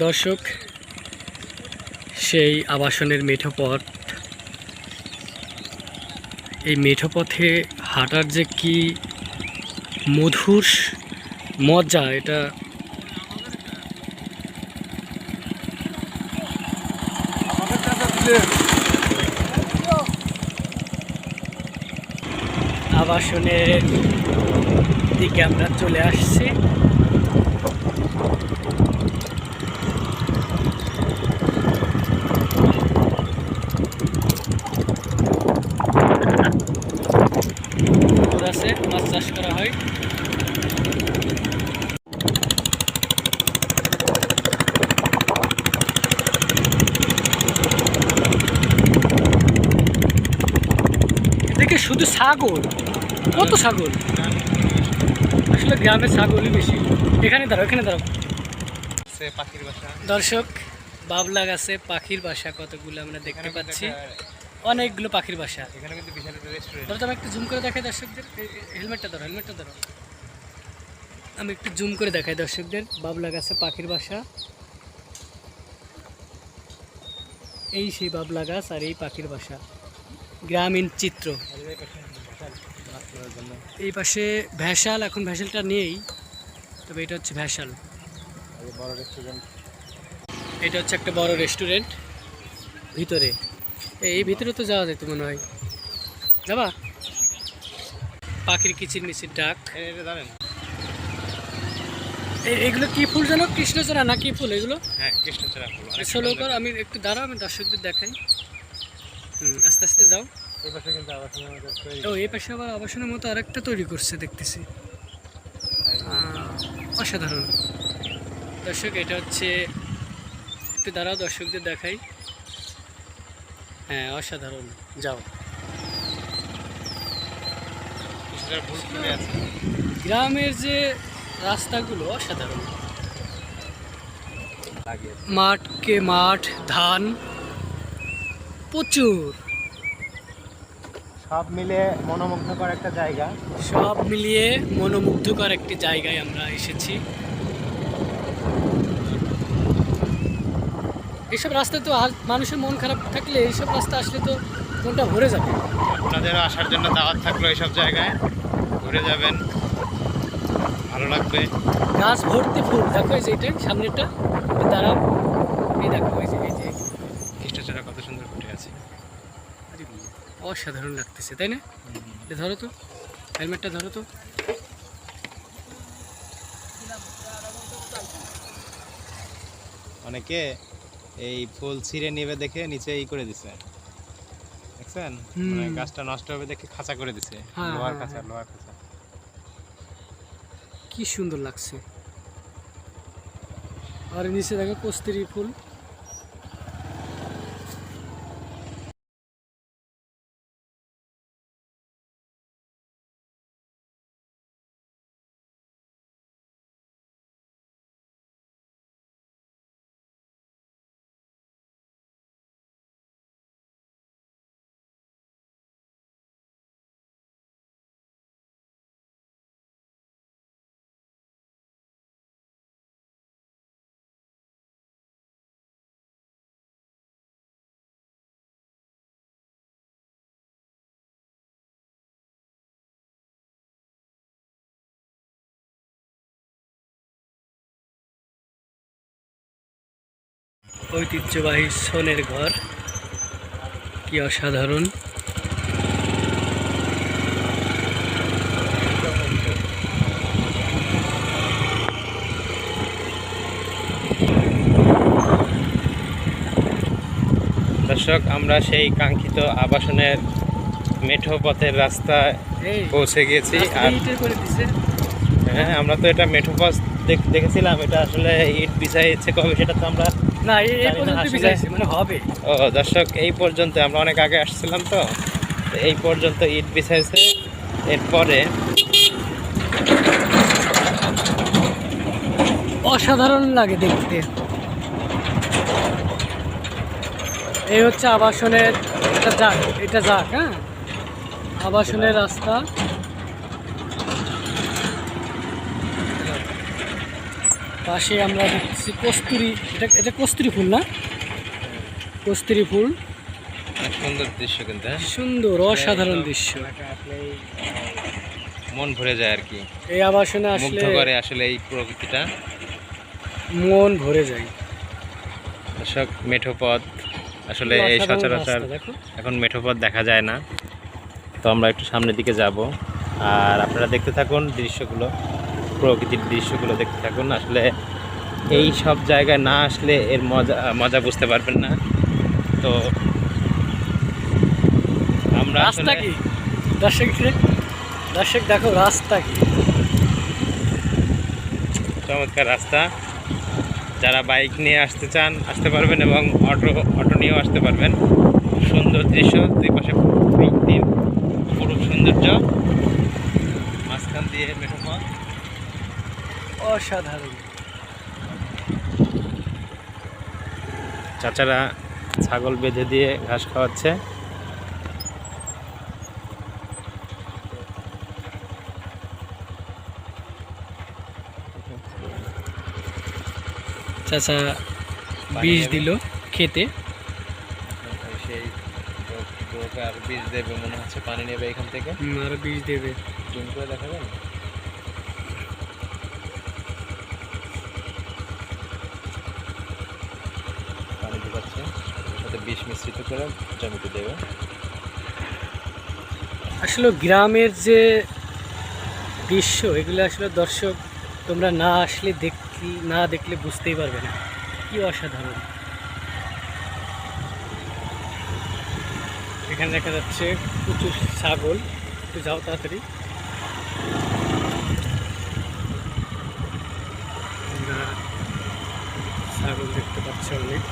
দর্শক, সেই আবাসনের মেঠো পথ, এই মেঠো পথে হাঁটার যে কি মধুর মজা, এটা আবাসনের দিকে আমরা চলে আসছি। আছে মাছ চাষ করা হয়। এদিকে শুধু ছাগল, কত ছাগল, আসলে গ্রামের ছাগলই বেশি। এখানে দাঁড়াও, এখানে দাঁড়াও। পাখির বাসা দর্শক, বাবলা গাছে পাখির বাসা কতগুলো আমরা দেখতে পাচ্ছি, অনেকগুলো পাখির বাসা। এখানে কিন্তু বিশাল একটা রেস্টুরেন্ট। ধরো, আমি একটু জুম করে দেখাই দর্শকদের। হেলমেটটা ধরো, হেলমেটটা ধরো। আমি একটু জুম করে দেখাই দর্শকদের। বাবলা গাছে পাখির বাসা, এই সেই বাবলা গাছ আর এই পাখির বাসা, গ্রামীণ চিত্র। এই পাশে ভ্যাসাল, এখন ভ্যাসালটা নেই, তবে এটা হচ্ছে ভ্যাসাল। বড় রেস্টুরেন্ট, এটা হচ্ছে একটা বড় রেস্টুরেন্ট ভিতরে। এই ভিতরে তো যাওয়া যেত মনে হয়, যাবা? পাখির কিচির মিচির ডাক। জানেন এগুলো কি ফুল জানো? কৃষ্ণচূড়া না কি ফুল এগুলো? হ্যাঁ, কৃষ্ণচূড়া ফুল। স্লো কর, আমি একটু দাঁড়াও, আমি দর্শকদের দেখাই। আস্তে আস্তে যাও। এই পাশে কিন্তু আবাসনের মতো তৈরি। ও, এই পাশে আবার আবাসনের মতো আরেকটা তৈরি করছে দেখতেছি, অসাধারণ। দর্শক, এটা হচ্ছে, একটু দাঁড়াও, দর্শকদের দেখাই। হ্যাঁ, অসাধারণ, যাও। কৃষ্ণচূড়া ফুল ফুলে আছে। গ্রামের যে রাস্তাগুলো অসাধারণ, মাঠকে মাঠ, ধান প্রচুর, সব মিলে মনোমুগ্ধকর একটা জায়গা। সব মিলিয়ে মনোমুগ্ধকর একটি জায়গায় আমরা এসেছি। এইসব রাস্তায় তো মানুষের মন খারাপ থাকলে এইসব রাস্তা আসলে তো মনটা ভরে যাবে। আপনাদেরও আসার জন্য দাওয়াত থাকলো এইসব জায়গায়, ঘুরে যাবেন, ভালো লাগবে। গাছ ভর্তি ফুল, দেখো এই যে এটাই সামনেটা, দাঁড়াও, এই দেখো, এই যে কৃষ্ণচূড়া কত সুন্দর ফুটে আছে, অসাধারণ লাগতেছে, তাই না? ধরো তো, হেলমেটটা ধরো তো। অনেকে এই ফুল ছিঁড়ে নেবে দেখে নিচে করে দিছে, দেখছেন? মানে গাছটা নষ্ট হবে দেখে খাঁচা করে দিছে, লোহার খাঁচা, লোহার খাঁচা। কি সুন্দর লাগছে। আর নিচে দেখো কস্তুরী ফুল। ঐতিহ্যবাহী সোনের ঘর, কি অসাধারণ। দর্শক, আমরা সেই কাঙ্ক্ষিত আবাসনের মেঠো পথের রাস্তায় পৌঁছে গেছি। আর হ্যাঁ, আমরা তো এটা মেঠো পথ দেখেছিলাম, এটা আসলে ইট বিছাইছে কবে সেটা তো আমরা না, এই পর্যন্ত বিছাইছে মানে হবে। ও দর্শক, এই পর্যন্ত আমরা অনেক আগে আসছিলাম, তো এই পর্যন্ত ইট বিছাইছে। এরপরে অসাধারণ লাগে দেখতে। এই হচ্ছে আবাসনের একটা যাক, এটা যাক। হ্যাঁ, আবাসনের রাস্তা। পাশে আমরা দেখছি কস্তুরি, এটা কস্তুরি ফুল না? কস্তুরি ফুল, অনেক সুন্দর দৃশ্য কিন্তু, হ্যাঁ? সুন্দর অসাধারণ দৃশ্য, মন ভরে যায় আর কি, এই আবাসনে আসলে মুগ্ধ করে আসলে এই প্রকৃতিটা। মন ভরে যায়। দর্শক, মেঠো পথ আসলে এই অসাধারণ সচরাচর রাস্তা, দেখো। এখন মেঠো পথ দেখা যায় না। তো আমরা একটু সামনের দিকে যাব, আর আপনারা দেখতে থাকুন দৃশ্যগুলো, প্রকৃতির দৃশ্যগুলো দেখতে থাকুন। আসলে এই সব জায়গায় না আসলে এর মজা বুঝতে পারবেন না। তো আমরা রাস্তা আসলে কি দর্শক দেখো রাস্তা কি চমৎকার রাস্তা। যারা বাইক নিয়ে আসতে চান আসতে পারবেন, এবং অটো নিয়েও আসতে পারবেন। সুন্দর দৃশ্য, দুই পাশে প্রকৃতির অপরূপ সৌন্দর্য, মাঝখান দিয়ে মেঠো পথ। অসাধারণ। চাচারা ছাগল বেঁধে দিয়ে ঘাস খাওয়াচ্ছে। চাচা বিষ দিল খেতে, সেই আর বীজ দেবে মনে হচ্ছে, পানি নেবে এখান থেকে। আর বিষ দেবে। জুম করে দেখাবেন? পানি ঢুকাচ্ছে, ওর সাথে বিষ মিশ্রিত করে জমিতে দেবে। আসলে গ্রামের যে দৃশ্য, এগুলো আসলে দর্শক তোমরা না দেখলে বুঝতেই পারবে না কি অসাধারণ। এখানে দেখা যাচ্ছে প্রচুর ছাগল, একটু যাও তাড়াতাড়ি। আমরা ছাগল দেখতে পাচ্ছি অনেক।